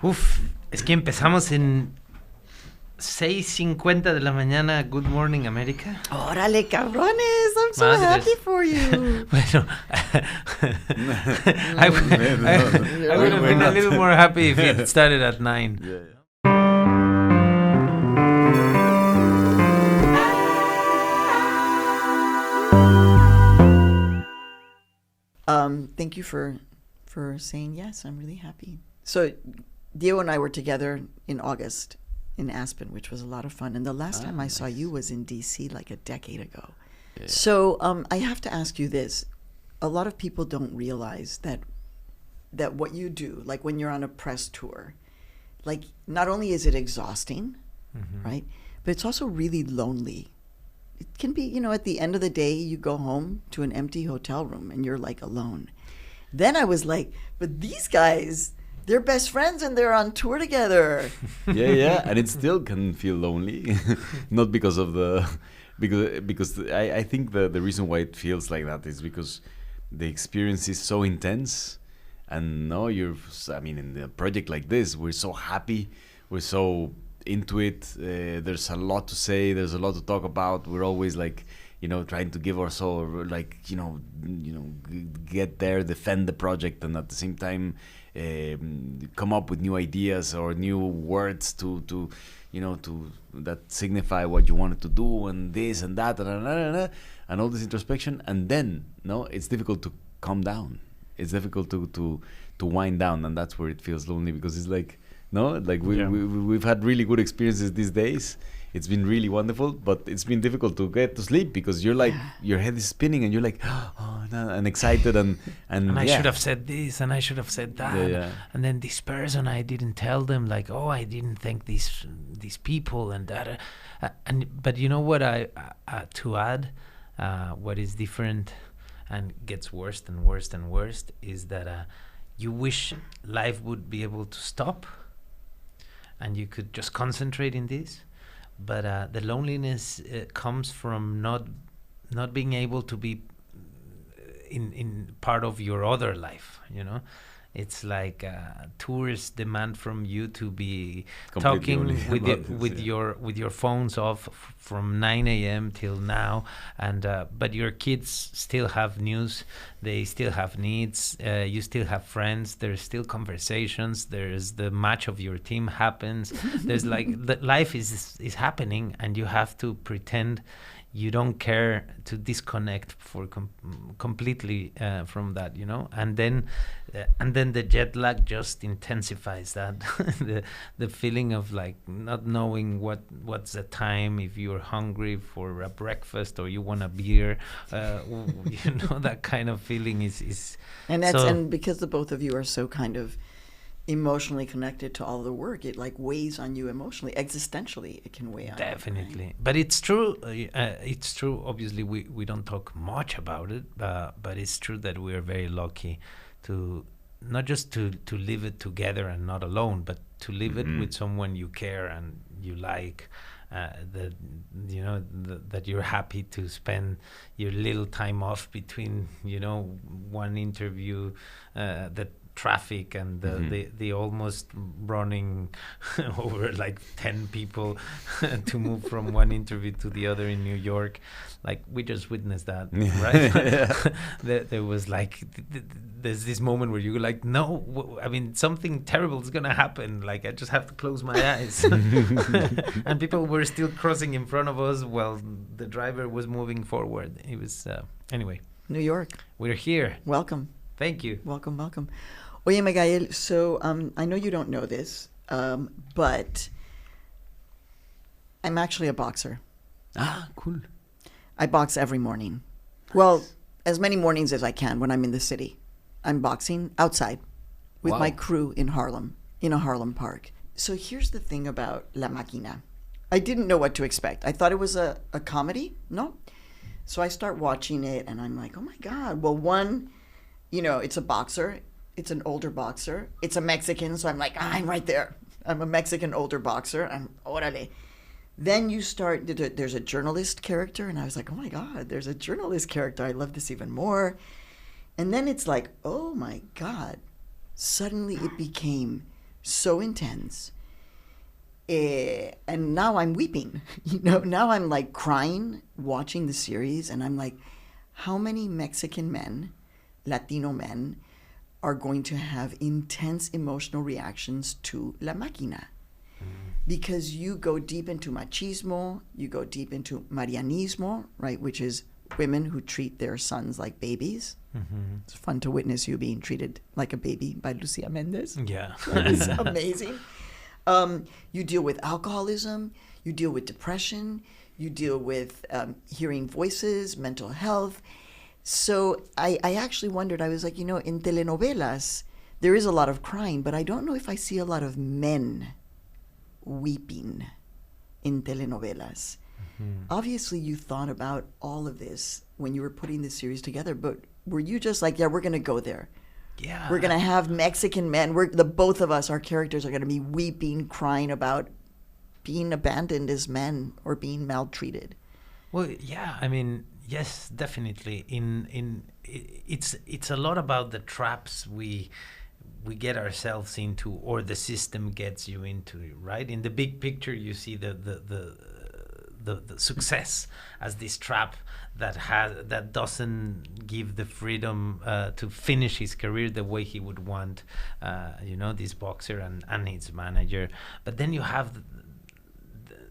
Uf, es que empezamos en 6:50 de la mañana. Good morning, America. Órale, cabrones. I'm so Madres. happy for you. Bueno, I would have been a little more happy if it started at 9. Yeah. Thank you for saying yes. I'm really happy. So, Diego and I were together in August in Aspen, which was a lot of fun. And the last time I saw you was in D.C. like a decade ago. Yeah. So I have to ask you this. A lot of people don't realize that what you do, like when you're on a press tour, like not only is it exhausting, right, but it's also really lonely. It can be, at the end of the day, you go home to an empty hotel room and you're like alone. Then I was like, but these guys, they're best friends and they're on tour together. Yeah, and it still can feel lonely, not because of because I think the reason why it feels like that is because the experience is so intense, and in a project like this, we're so happy, we're so into it. There's a lot to say, there's a lot to talk about. We're always like, trying to give our soul, like, get there, defend the project, and at the same time come up with new ideas or new words to that signify what you wanted to do, and this and that and all this introspection. And then it's difficult to calm down, it's difficult to wind down, and that's where it feels lonely, because it's like we've had really good experiences these days. It's been really wonderful, but it's been difficult to get to sleep because you're like, your head is spinning and you're like, oh, no, and excited and I should have said this and I should have said that, and then this person, I didn't tell them, like, I didn't thank these people and that, but you know what, I to add, what is different and gets worse and worse and worse is that you wish life would be able to stop and you could just concentrate in this. But the loneliness comes from not being able to be in part of your other life. It's like tours demand from you to be completely talking with your phones off from 9 a.m. till now, and but your kids still have news, they still have needs, you still have friends, there's still conversations, there's the match of your team happens, there's like the life is happening, and you have to pretend you don't care, to disconnect for completely from that, and then the jet lag just intensifies that the feeling of like not knowing what's the time, if you're hungry for a breakfast or you want a beer, that kind of feeling is and that's and because the both of you are so kind of emotionally connected to all the work, it like weighs on you emotionally, existentially. It can weigh on definitely you, right? But it's true, obviously we don't talk much about it, but it's true that we're very lucky to not just to live it together and not alone, but to live it with someone you care and you like, that you're happy to spend your little time off between one interview, that traffic and the almost running over like 10 people to move from one interview to the other in New York. Like, we just witnessed that, right? there was like there's this moment where you're like, no, something terrible is gonna happen, like I just have to close my eyes. And people were still crossing in front of us while the driver was moving forward. It was anyway, New York, we're here. Welcome. Thank you. Welcome. Oye, Gael, so I know you don't know this, but I'm actually a boxer. Ah, cool. I box every morning. Well, as many mornings as I can when I'm in the city. I'm boxing outside with my crew in Harlem, in a Harlem park. So here's the thing about La Máquina. I didn't know what to expect. I thought it was a comedy, no? So I start watching it, and I'm like, oh my God. Well, one, it's a boxer. It's an older boxer. It's a Mexican, so I'm like, I'm right there. I'm a Mexican older boxer. I'm orale. Then you start, there's a journalist character, and I was like, oh my God, there's a journalist character. I love this even more. And then it's like, oh my God. Suddenly it became so intense. And now I'm weeping, now I'm like crying watching the series, and I'm like, how many Mexican men, Latino men, are going to have intense emotional reactions to La Máquina? Because you go deep into machismo, you go deep into marianismo, right, which is women who treat their sons like babies. It's fun to witness you being treated like a baby by Lucia Mendez. Yeah. It's amazing. You deal with alcoholism, you deal with depression, you deal with hearing voices, mental health. So I actually wondered, I was like, in telenovelas, there is a lot of crying, but I don't know if I see a lot of men weeping in telenovelas. Obviously, you thought about all of this when you were putting this series together, but were you just like, yeah, we're going to go there? Yeah. We're going to have Mexican men. Both of us, our characters, are going to be weeping, crying about being abandoned as men or being maltreated. Well, yeah. I mean, yes, definitely. It's a lot about the traps we get ourselves into, or the system gets you into, right? In the big picture, you see the success as this trap that doesn't give the freedom to finish his career the way he would want, this boxer and his manager. But then you have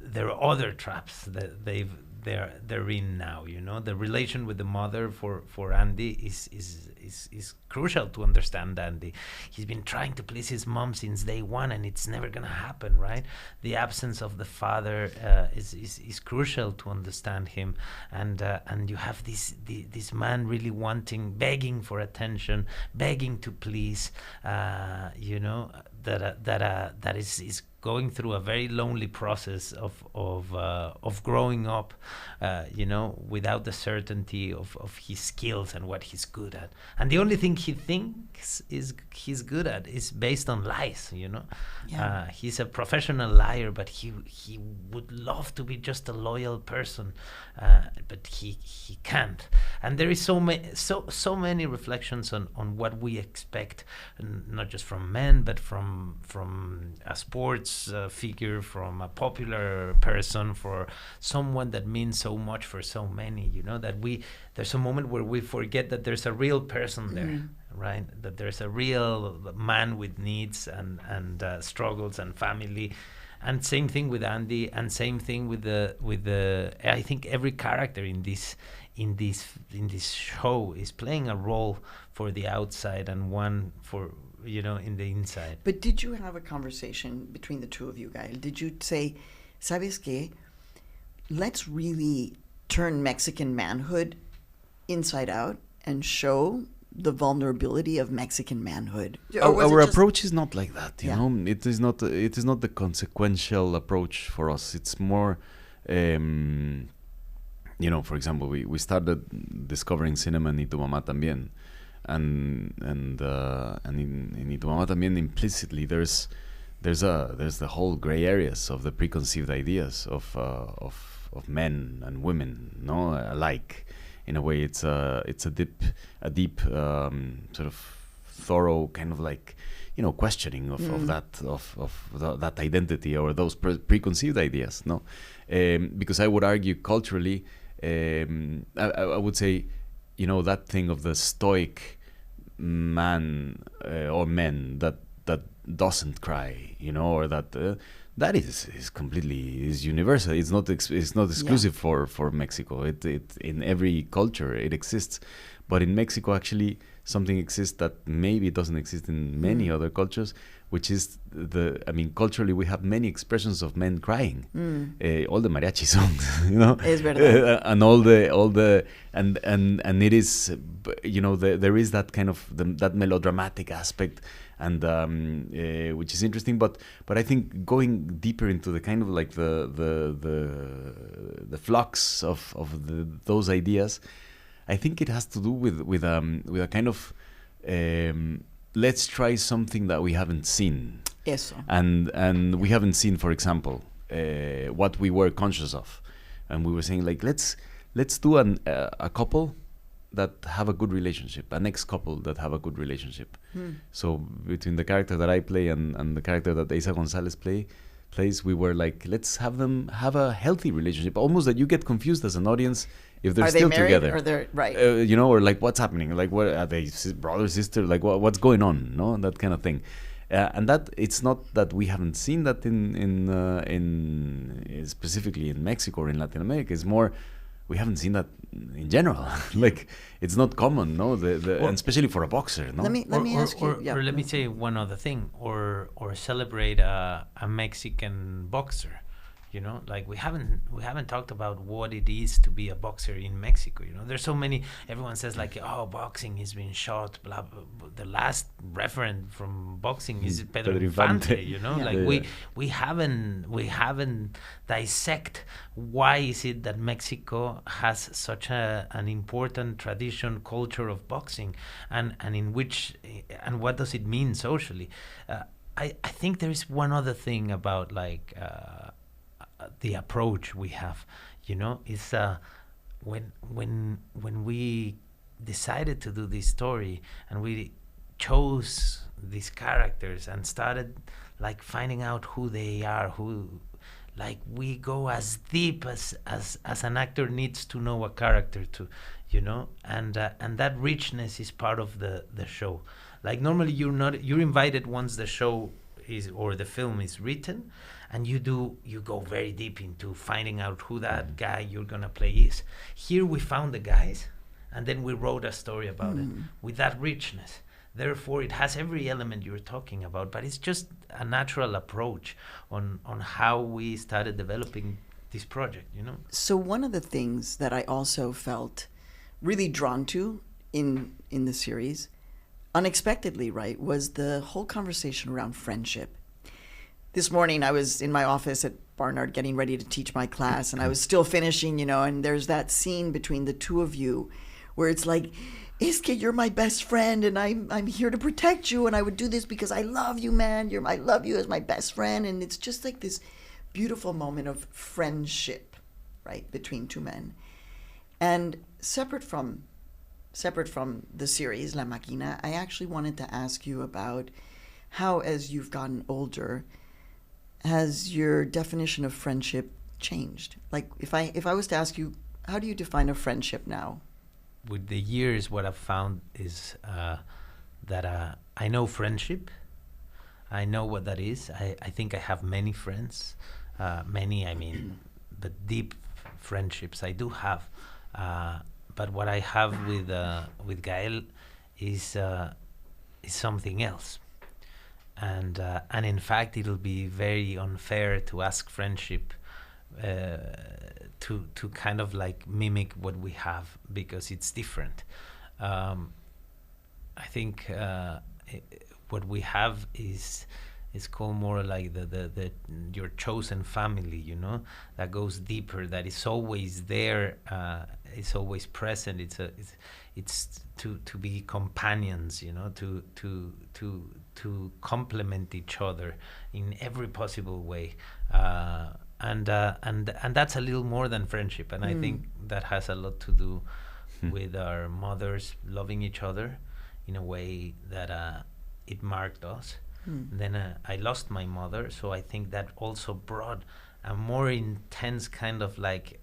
there are other traps that they're in now. The relation with the mother for Andy is crucial to understand Andy. He's been trying to please his mom since day one, and it's never gonna happen, right? The absence of the father is crucial to understand him, and you have this man really begging for attention, begging to please, that is going through a very lonely process of growing up, without the certainty of his skills and what he's good at. And the only thing he thinks he's good at is based on lies, Yeah. He's a professional liar, but he would love to be just a loyal person, but he can't. And there is so many reflections on what we expect, not just from men, but from a sports figure, from a popular person, for someone that means so much for so many. That there's a moment where we forget that there's a real person there. Right, that there's a real man with needs and struggles and family, and same thing with Andy, and same thing with the. I think every character in this show is playing a role for the outside and one for in the inside. But did you have a conversation between the two of you, Gael? Did you say, "Sabes qué? Let's really turn Mexican manhood inside out and show the vulnerability of Mexican manhood"? Our approach is not like that, you know. It is not the consequential approach for us. It's more, for example, we started discovering cinema in Y Tu Mamá También, and in Y Tu Mamá También, implicitly there's the whole gray areas of the preconceived ideas of men and women, alike. In a way, it's a deep sort of thorough kind of like, questioning of that identity or those preconceived ideas. Because I would argue culturally, I would say, that thing of the stoic man or men that doesn't cry, or that is completely universal. It's not exclusive for Mexico. It in every culture it exists, but in Mexico actually something exists that maybe doesn't exist in many other cultures, which is culturally we have many expressions of men crying. All the mariachi songs, Es verdad. and all the and it is, there is that kind of that melodramatic aspect. And which is interesting, but I think going deeper into the kind of like the flux of those ideas, I think it has to do with a kind of let's try something that we haven't seen. Eso. And we haven't seen, for example, what we were conscious of, and we were saying like let's do a couple that have a good relationship, an ex-couple that have a good relationship. So between the character that I play and the character that Isa Gonzalez plays, we were like, let's have them have a healthy relationship. Almost that you get confused as an audience if they're still married together. or they're right. Or like, what's happening? Like, what are they, brother, sister? Like, what's going on? No, that kind of thing. And that it's not that we haven't seen that in specifically in Mexico or in Latin America. It's more we haven't seen that in general. Like, it's not common, no. And especially for a boxer, no. Let me ask you. Or let me say one other thing, or celebrate a Mexican boxer. Like we haven't talked about what it is to be a boxer in Mexico. There's so many. Everyone says like, oh, boxing is being shot. Blah, blah, blah. The last referent from boxing is Pedro Infante. We haven't dissect why is it that Mexico has such an important tradition, culture of boxing, and what does it mean socially? I think there is one other thing about like. The approach we have, is when we decided to do this story and we chose these characters and started like finding out who they are, we go as deep as an actor needs to know a character to, and that richness is part of the show. Like normally you're invited once the show is or the film is written, and you go very deep into finding out who that guy you're gonna play is. Here we found the guys, and then we wrote a story about it with that richness. Therefore, it has every element you're talking about, but it's just a natural approach on how we started developing this project. So one of the things that I also felt really drawn to in the series, unexpectedly, right, was the whole conversation around friendship. This morning I was in my office at Barnard getting ready to teach my class, and I was still finishing, and there's that scene between the two of you where it's like, Iske, you're my best friend, and I'm here to protect you, and I would do this because I love you, man. I love you as my best friend, and it's just like this beautiful moment of friendship, right, between two men. And separate from the series La Máquina, I actually wanted to ask you about how, as you've gotten older, has your definition of friendship changed? Like, if I was to ask you, how do you define a friendship now? With the years, what I've found is that I know friendship. I know what that is. I think I have many friends. But deep friendships I do have. But what I have with Gael is something else. And in fact, it'll be very unfair to ask friendship to kind of like mimic what we have, because it's different. I think what we have is called more like the your chosen family, that goes deeper, that is always there, it's always present. It's to be companions, to complement each other in every possible way, and that's a little more than friendship. And I think that has a lot to do with our mothers loving each other in a way that it marked us. Then I lost my mother, so I think that also brought a more intense kind of like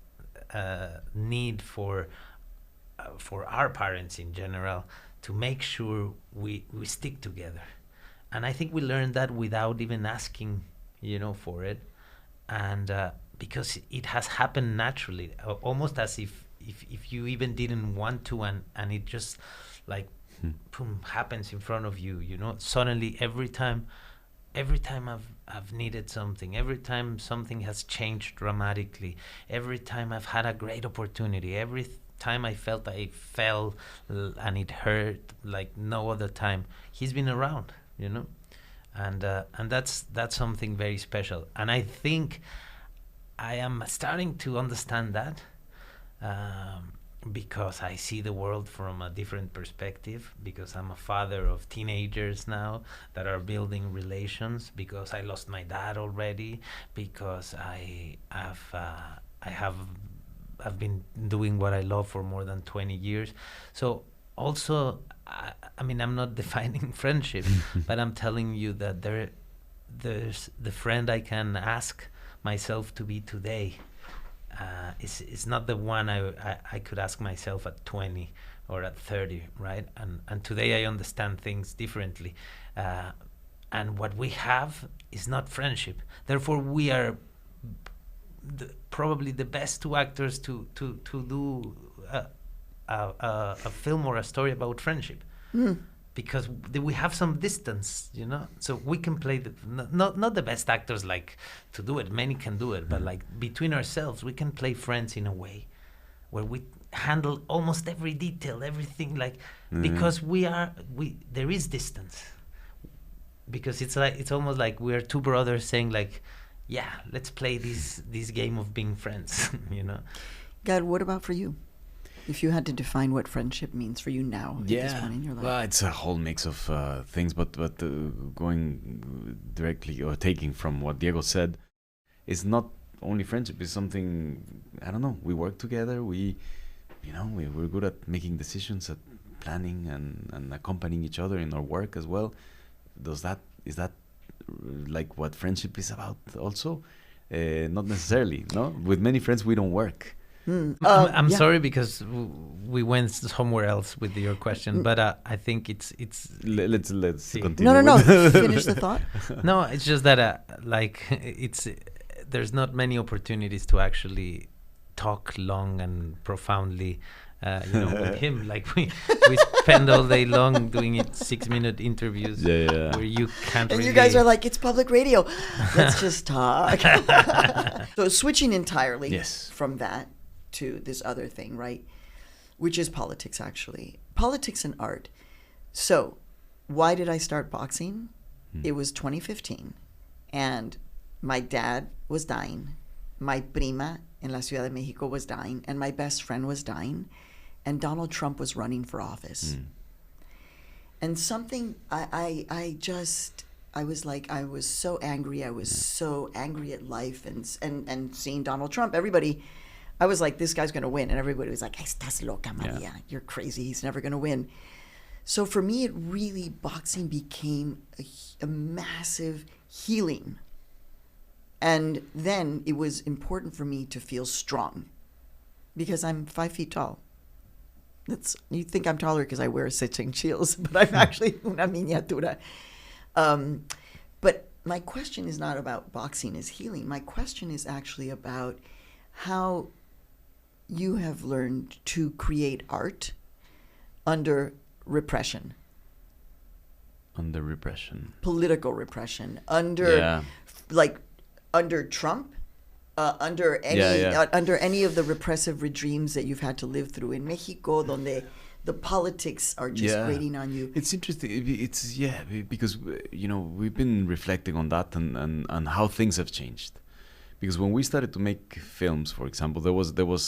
need for our parents in general to make sure we stick together. And I think we learned that without even asking, for it, and because it has happened naturally, almost as if you even didn't want to, and it just like boom, happens in front of you. Suddenly every time I've needed something, every time something has changed dramatically, every time I've had a great opportunity, every time I felt I fell and it hurt like no other time, he's been around, and that's something very special. And I think I am starting to understand that, because I see the world from a different perspective, because I'm a father of teenagers now that are building relations, because I lost my dad already, because I have I've been doing what I love for more than 20 years. So also, I mean, I'm not defining friendship, but I'm telling you that there's the friend I can ask myself to be today. Is not the one I could ask myself at 20 or at 30, right? And today I understand things differently. And what we have is not friendship. Therefore, we are probably the best two actors to do a film or a story about friendship. Because we have some distance, you know, so we can play not the best actors like to do it. Many can do it, but like between ourselves, we can play friends in a way where we handle almost every detail, everything, like because there is distance. Because it's almost like we're two brothers saying like, yeah, let's play this game of being friends, you know. Gael, what about for you? If you had to define what friendship means for you now at this point in your life. Well, it's a whole mix of things, but going directly or taking from what Diego said, it's not only friendship. It's something, I don't know. We work together. We're good at making decisions, at planning and accompanying each other in our work as well. Is that like what friendship is about? Also, not necessarily. No, with many friends we don't work. I'm sorry because we went somewhere else with your question, but I think it's. Let's continue. No. Finish the thought. No, it's just that there's not many opportunities to actually talk long and profoundly, with him. Like we spend all day long doing 6-minute interviews where you can't. And really... you guys are like, it's public radio. Let's just talk. So switching entirely from that to this other thing, right? Which is politics, actually. Politics and art. So why did I start boxing? It was 2015. And my dad was dying. My prima in La Ciudad de Mexico was dying. And my best friend was dying. And Donald Trump was running for office. And something, I was like, I was so angry. I was so angry at life and seeing Donald Trump. Everybody... I was like, this guy's going to win. And everybody was like, estás loca, Maria. You're crazy. He's never going to win. So for me, boxing became a massive healing. And then it was important for me to feel strong because I'm 5 feet tall. You think I'm taller because I wear 6-inch heels, but I'm actually una miniatura. But my question is not about boxing as healing. My question is actually about how you have learned to create art under repression. Under repression. Political repression. Under Trump. Under any of the repressive regimes that you've had to live through in Mexico, donde the politics are just grating on you. It's interesting. Because we've been reflecting on that and how things have changed. Because when we started to make films, for example, there was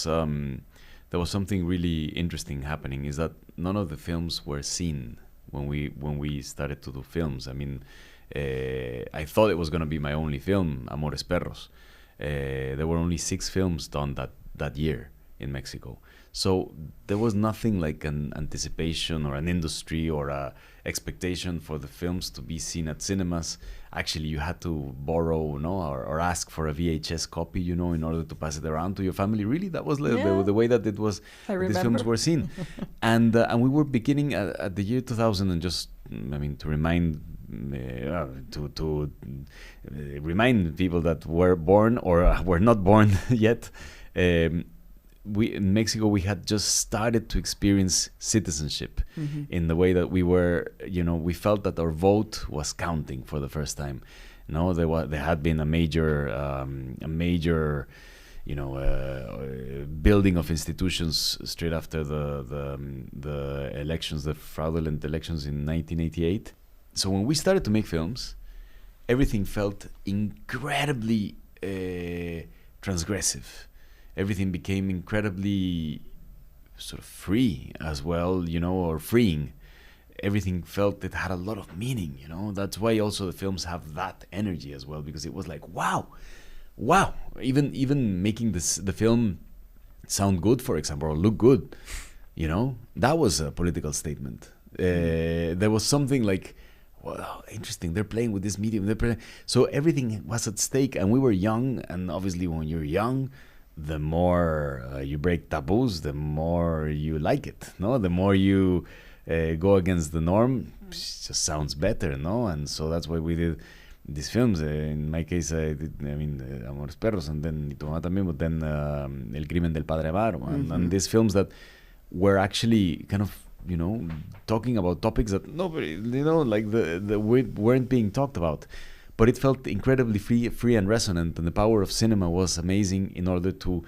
something really interesting happening. Is that none of the films were seen when we started to do films. I mean, I thought it was going to be my only film, Amores Perros. There were only 6 films done that year in Mexico. So there was nothing like an anticipation or an industry or a expectation for the films to be seen at cinemas. Actually, you had to borrow, or ask for a VHS copy, in order to pass it around to your family. Really, that was the way that it was. These films were seen, and we were beginning at the year 2000, and just, to remind. To remind people that were born or were not born yet. In Mexico, we had just started to experience citizenship in the way that we were, we felt that our vote was counting for the first time. There had been a major, building of institutions straight after the elections, the fraudulent elections in 1988. So when we started to make films, everything felt incredibly transgressive. Everything became incredibly sort of free as well, or freeing. Everything felt it had a lot of meaning, That's why also the films have that energy as well, because it was like, wow. Even making the film sound good, for example, or look good, you know, that was a political statement. There was something like, well, interesting, they're playing with this medium. So everything was at stake, and we were young, and obviously when you're young, the more you break taboos, the more you like it, no? The more you go against the norm, it just sounds better, no? And so that's why we did these films. In my case, I did, Amores Perros, and then Tu Mamá También, but then El Crimen del Padre Amaro, and these films that were actually kind of, you know, talking about topics that nobody, you know, like the weren't being talked about. But it felt incredibly free and resonant, and the power of cinema was amazing in order to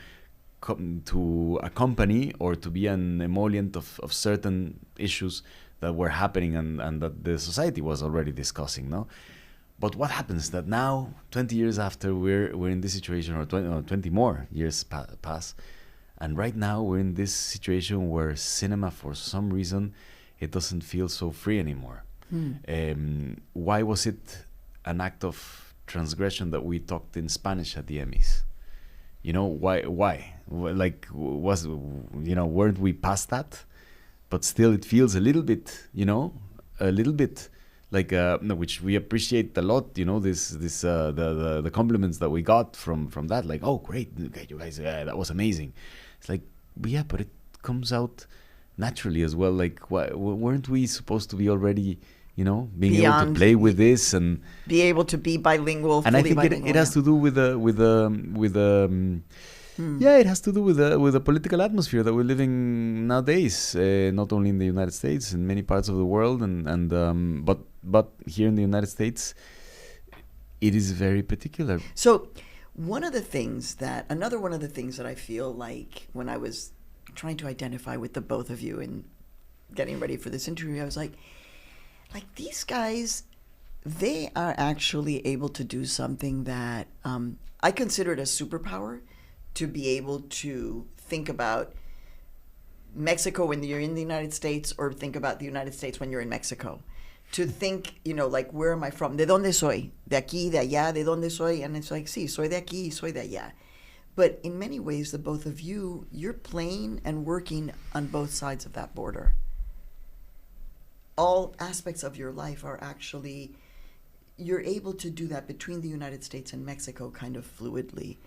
accompany or to be an emollient of certain issues that were happening and that the society was already discussing, no? But what happens that now, 20 years after, we're in this situation, or 20 more years pass, and right now we're in this situation where cinema, for some reason, it doesn't feel so free anymore. Why was it an act of transgression that we talked in Spanish at the Emmys? You know, why? Like, was, you know, weren't we past that? But still, it feels a little bit, you know, like, which we appreciate a lot, you know, the compliments that we got from that, like, oh, great, okay, you guys, that was amazing. It's like, yeah, but it comes out naturally as well. Like, weren't we supposed to be already, you know, being able to play with this and be able to be bilingual? And I think it has to do with it has to do with the political atmosphere that we're living nowadays, not only in the United States, in many parts of the world, but here in the United States, it is very particular. So, another one of the things that I feel like when I was trying to identify with the both of you and getting ready for this interview, I was like these guys, they are actually able to do something that I consider it a superpower, to be able to think about Mexico when you're in the United States, or think about the United States when you're in Mexico. To think, you know, like, where am I from? ¿De dónde soy? ¿De aquí, de allá? ¿De dónde soy? And it's like, sí, soy de aquí, soy de allá. But in many ways, the both of you, you're playing and working on both sides of that border. All aspects of your life are actually, you're able to do that between the United States and Mexico kind of fluidly.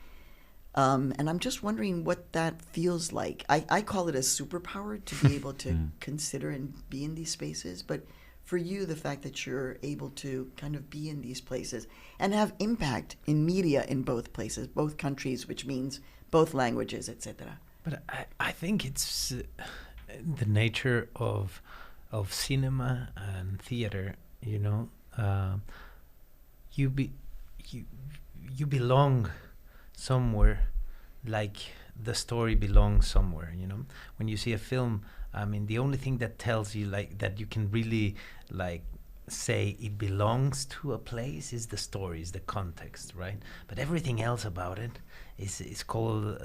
And I'm just wondering what that feels like. I call it a superpower to be able to consider and be in these spaces. But for you, the fact that you're able to kind of be in these places and have impact in media in both places, both countries, which means both languages, etc. But I think it's the nature of cinema and theater. You know, you belong somewhere, like the story belongs somewhere, you know. When you see a film, I mean, the only thing that tells you, like, that you can really, like, say it belongs to a place is the story, is the context, right? But everything else about it is called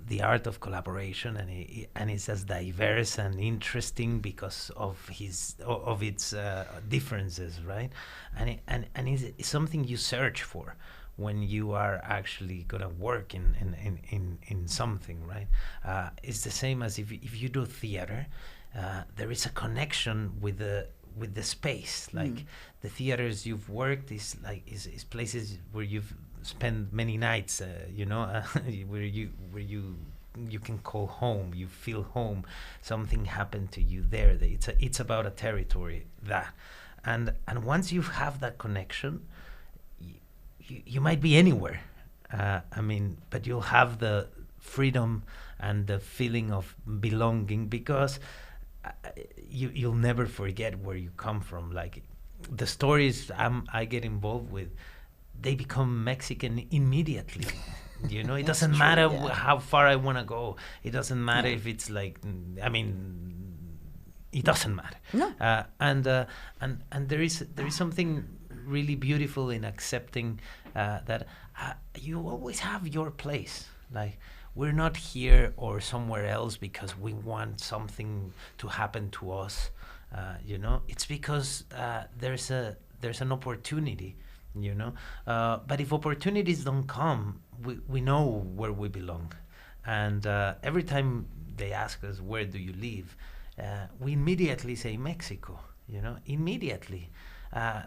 the art of collaboration, and it's as diverse and interesting because of its differences, right? And it's something you search for when you are actually gonna work in something, right? It's the same as if you do theater. There is a connection with the space. Like the theaters you've worked is places where you've spent many nights. You know, where you can call home. You feel home. Something happened to you there. It's about a territory that, and once you have that connection, you might be anywhere. I mean, but you'll have the freedom and the feeling of belonging, because you'll never forget where you come from. Like, the stories I get involved with, they become Mexican immediately. You know, it doesn't matter how far I want to go. It doesn't matter if it's like, I mean, it doesn't matter. No. And there is something really beautiful in accepting that you always have your place. Like, we're not here or somewhere else because we want something to happen to us. You know, it's because there's an opportunity. You know, but if opportunities don't come, we know where we belong, And every time they ask us, where do you live? We immediately say Mexico, immediately.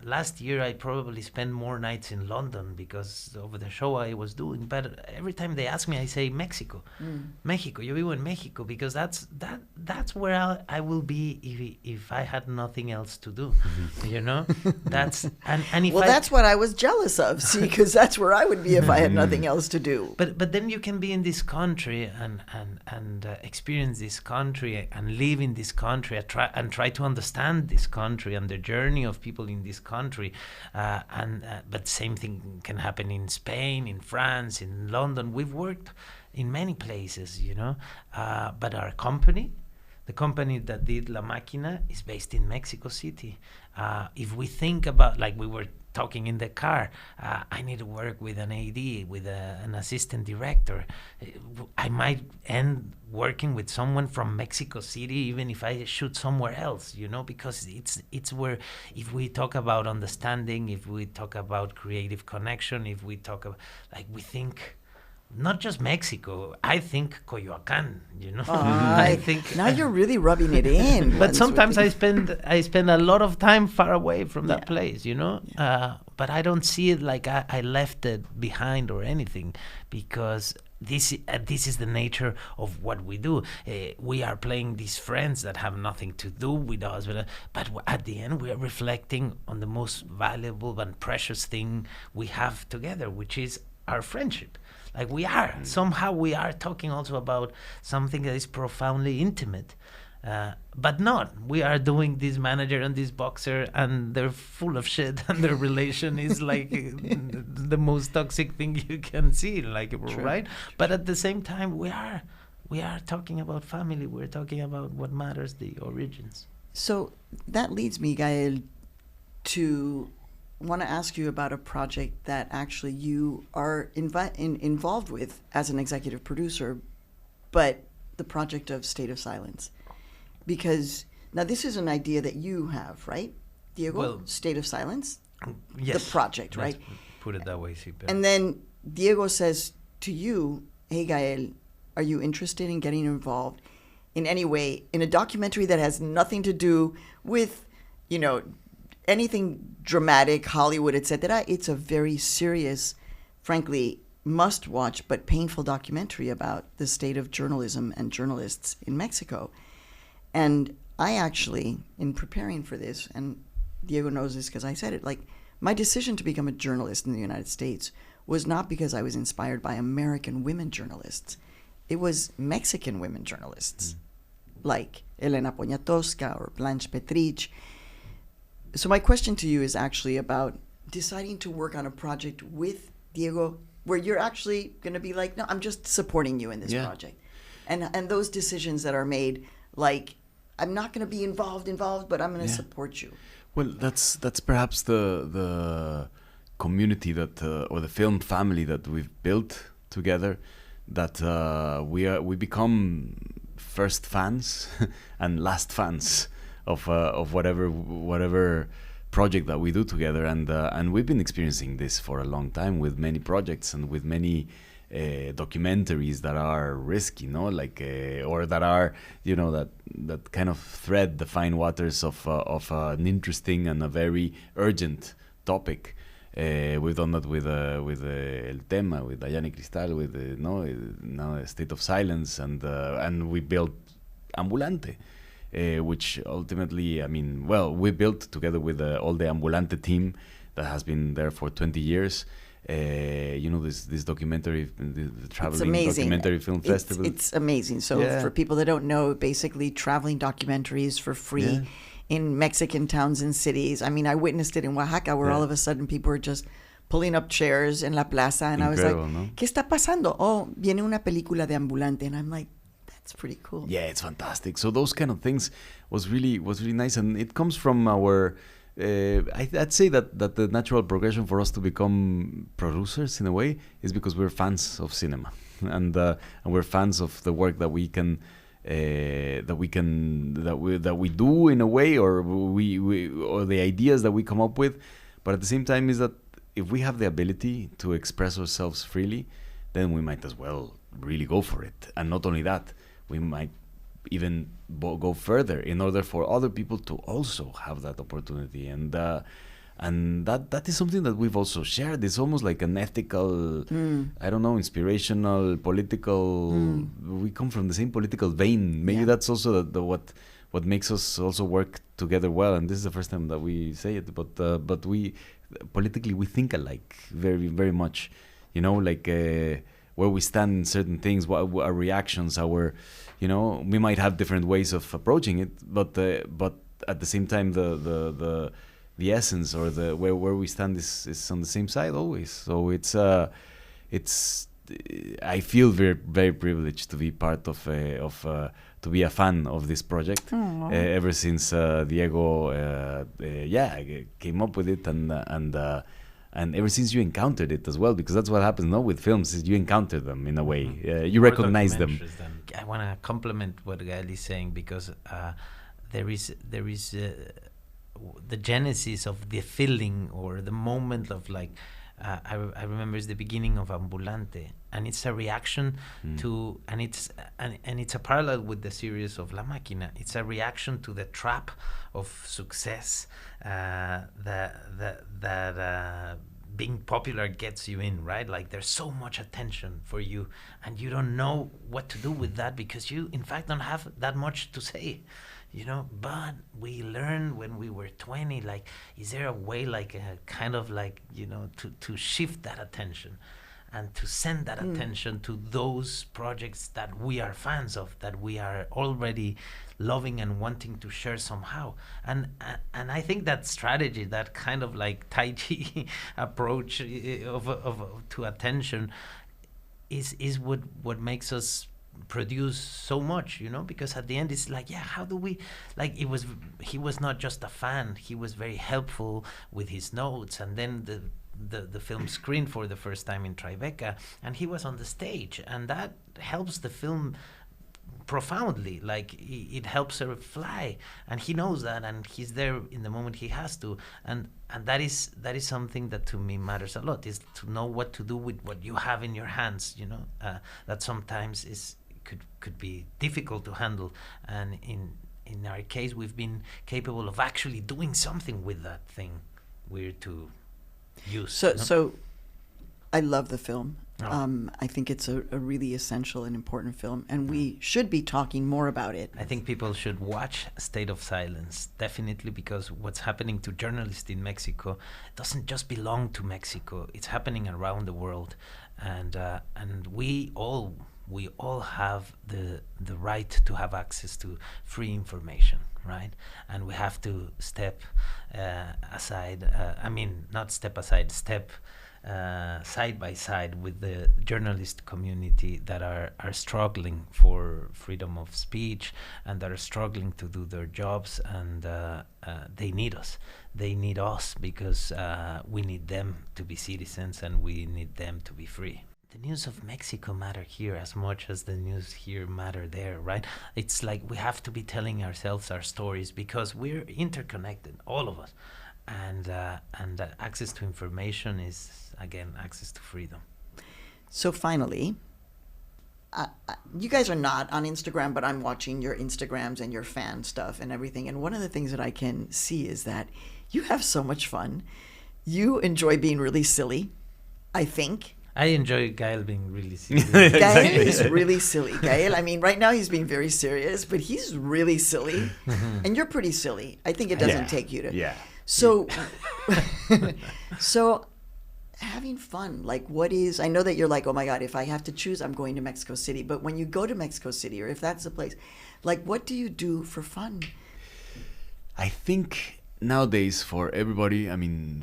Last year I probably spent more nights in London because of the show I was doing, but every time they ask me, I say Mexico. Mexico, yo vivo en Mexico, because that's where I will be if I had nothing else to do. That's and if that's what I was jealous of, see, because that's where I would be if I had nothing else to do. But then you can be in this country and experience this country and live in this country and try to understand this country and the journey of people in this country, but same thing can happen in Spain, in France, in London. We've worked in many places, but our company, the company that did La Máquina, is based in Mexico City. If we think about, like we were talking in the car, I need to work with an AD, with an assistant director. I might end working with someone from Mexico City, even if I shoot somewhere else, because it's where, if we talk about understanding, if we talk about creative connection, if we talk about, we think not just Mexico, I think Coyoacán, I think now you're really rubbing it in. But sometimes I spend a lot of time far away from that place, but I don't see it like I left it behind or anything, because this is the nature of what we do. We are playing these friends that have nothing to do with us, but at the end we are reflecting on the most valuable and precious thing we have together, which is our friendship. Somehow we are talking also about something that is profoundly intimate, but not. We are doing this manager and this boxer, and they're full of shit, and their relation is like the most toxic thing you can see, right? But at the same time, we are talking about family. We're talking about what matters, the origins. So that leads me, Gael, to want to ask you about a project that actually you are involved with as an executive producer, but the project of State of Silence. Because now this is an idea that you have, right, Diego? Well, State of Silence? Yes. The project, right? Put it that way, sí. And then Diego says to you, hey, Gael, are you interested in getting involved in any way in a documentary that has nothing to do with, anything dramatic, Hollywood, etc.? It's a very serious, frankly, must-watch but painful documentary about the state of journalism and journalists in Mexico. And I actually, in preparing for this, and Diego knows this because I said it, my decision to become a journalist in the United States was not because I was inspired by American women journalists. It was Mexican women journalists, like Elena Poniatowska or Blanche Petrich. So my question to you is actually about deciding to work on a project with Diego where you're actually going to be like, no, I'm just supporting you in this project. And those decisions that are made, I'm not going to be involved, but I'm going to support you. Well, that's perhaps the community that or the film family that we've built together, that we become first fans and last fans of whatever project that we do together, and we've been experiencing this for a long time with many projects and with many documentaries that are risky, or that are, that kind of thread the fine waters of an interesting and a very urgent topic. We've done that with El Tema, with Dayani Cristal, with now State of Silence, and we built Ambulante. Which ultimately, we built together with all the Ambulante team that has been there for 20 years. This documentary, the traveling documentary film festival. It's amazing. So for people that don't know, basically traveling documentaries for free in Mexican towns and cities. I witnessed it in Oaxaca, where all of a sudden people were just pulling up chairs in la plaza, and Incredible, I was like, ¿no? ¿Qué está pasando? Oh, viene una película de Ambulante, and I'm like, it's pretty cool. Yeah, it's fantastic. So those kind of things was really nice, and it comes from our. I'd say that the natural progression for us to become producers in a way is because we're fans of cinema, and we're fans of the work that we do in a way, or or the ideas that we come up with. But at the same time, is that if we have the ability to express ourselves freely, then we might as well really go for it. And not only that, we might even go further in order for other people to also have that opportunity. And that is something that we've also shared. It's almost like an ethical, I don't know, inspirational, political. We come from the same political vein. Maybe that's also what makes us also work together well. And this is the first time that we say it, but we politically we think alike very, very much. You know, like where we stand in certain things, what our reactions, our, you know, we might have different ways of approaching it, but at the same time, the essence or the where we stand is on the same side always. So it's I feel very, very privileged to be part of to be a fan of this project ever since Diego came up with it and ever since you encountered it as well, because that's what happens now with films, is you encounter them in a way. You recognize them. I want to compliment what Gael is saying, because there is the genesis of the feeling or the moment of like, I remember it's the beginning of Ambulante, and it's a reaction to, and it's a parallel with the series of La Máquina. It's a reaction to the trap of success that being popular gets you in, right? Like there's so much attention for you, and you don't know what to do with that because you, in fact, don't have that much to say. You know, but we learned when we were 20, like, is there a way, like, kind of like, you know, to shift that attention and to send that attention to those projects that we are fans of, that we are already loving and wanting to share somehow. And I think that strategy, that kind of like Tai Chi approach to attention is what makes us produce so much, you know, because at the end it's like, how do we, like, he was not just a fan, he was very helpful with his notes, and then the film screened for the first time in Tribeca, and he was on the stage, and that helps the film profoundly. Like it helps her fly, and he knows that, and he's there in the moment he has to, and that is something that to me matters a lot, is to know what to do with what you have in your hands, you know, that sometimes could be difficult to handle, and in our case we've been capable of actually doing something with that thing we're to use. So I love the film. I think it's a really essential and important film, and we should be talking more about it. I think people should watch State of Silence, definitely, because what's happening to journalists in Mexico doesn't just belong to Mexico. It's happening around the world, and we all have the right to have access to free information, right? And we have to step aside. Step side by side with the journalist community that are struggling for freedom of speech and that are struggling to do their jobs, and they need us. They need us because we need them to be citizens, and we need them to be free. The news of Mexico matter here as much as the news here matter there, right? It's like we have to be telling ourselves our stories because we're interconnected, all of us. And access to information is, again, access to freedom. So finally, you guys are not on Instagram, but I'm watching your Instagrams and your fan stuff and everything. And one of the things that I can see is that you have so much fun. You enjoy being really silly, I think. I enjoy Gael being really silly. Gael is really silly. Gael, I mean, right now he's being very serious, but he's really silly. And you're pretty silly. I think it doesn't take you to... Yeah. So, so having fun, like what is, I know that you're like, oh my God, if I have to choose, I'm going to Mexico City. But when you go to Mexico City, or if that's the place, like what do you do for fun? I think nowadays for everybody, I mean,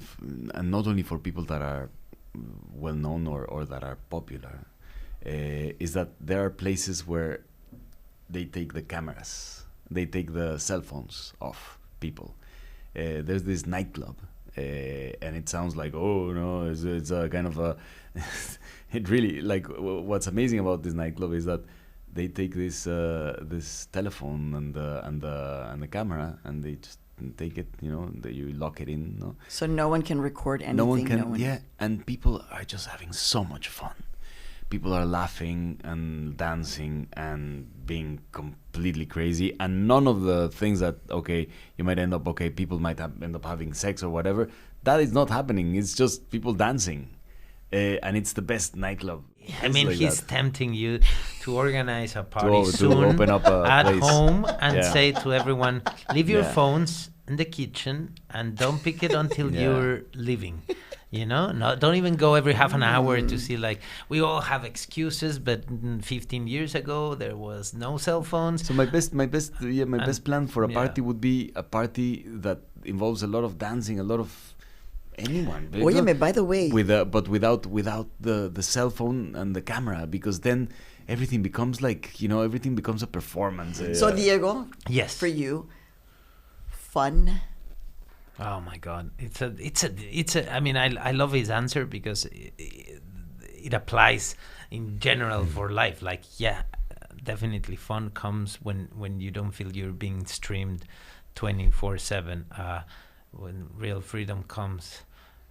and not only for people that are well known or that are popular, is that there are places where they take the cameras, they take the cell phones off people. There's this nightclub, and it sounds like, oh no, it's a kind of a it really, like, what's amazing about this nightclub is that they take this telephone and the camera, and they just take it, you know, you lock it in, no? So no one can record anything. No one can, yeah, and people are just having so much fun. people are laughing and dancing and being completely crazy, and none of the things that you might end up people might end up having sex or whatever. That is not happening. It's just people dancing, and it's the best nightclub. I mean, like he's tempting you to organize a party soon to open up at place. home and say to everyone, leave your phones in the kitchen and don't pick it until you're leaving. No, don't even go every half an hour to see, like, we all have excuses, but 15 years ago there was no cell phones. So my best plan for a party would be a party that involves a lot of dancing, a lot of anyone. Óyeme, by the way, but without the cell phone and the camera, because then everything becomes like, everything becomes a performance. So Diego, yes, for you, fun. Oh my God, it's a. I mean, I love his answer because it applies in general for life. Like, definitely fun comes when you don't feel you're being streamed 24/7. When real freedom comes,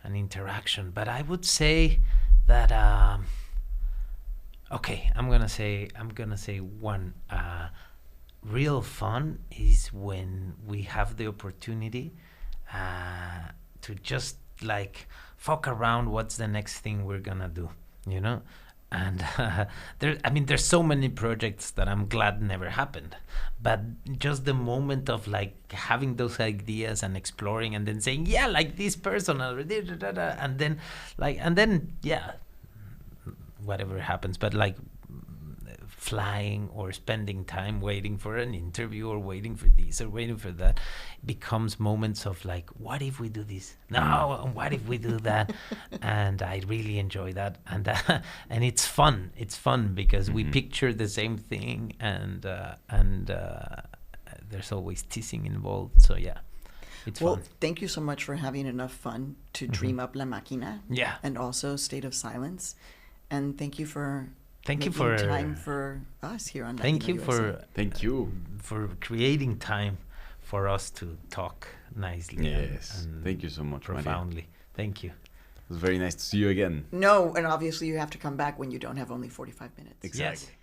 an interaction. But I would say that I'm gonna say one. Real fun is when we have the opportunity to just like fuck around. What's the next thing we're gonna do? And there's so many projects that I'm glad never happened, but just the moment of like having those ideas and exploring and then saying, like this person already, and then whatever happens, but like flying or spending time waiting for an interview or waiting for this or waiting for that becomes moments of like, what if we do this? No, what if we do that? And I really enjoy that, and it's fun. It's fun because we picture the same thing, and there's always teasing involved. So it's fun. Thank you so much for having enough fun to dream up La Máquina. Yeah. And also State of Silence, and thank you for time for us here on Thank you for creating time for us to talk nicely. Yes. And thank you so much, profoundly. Maria. Thank you. It was very nice to see you again. No, and obviously you have to come back when you don't have only 45 minutes. Exactly. Yes.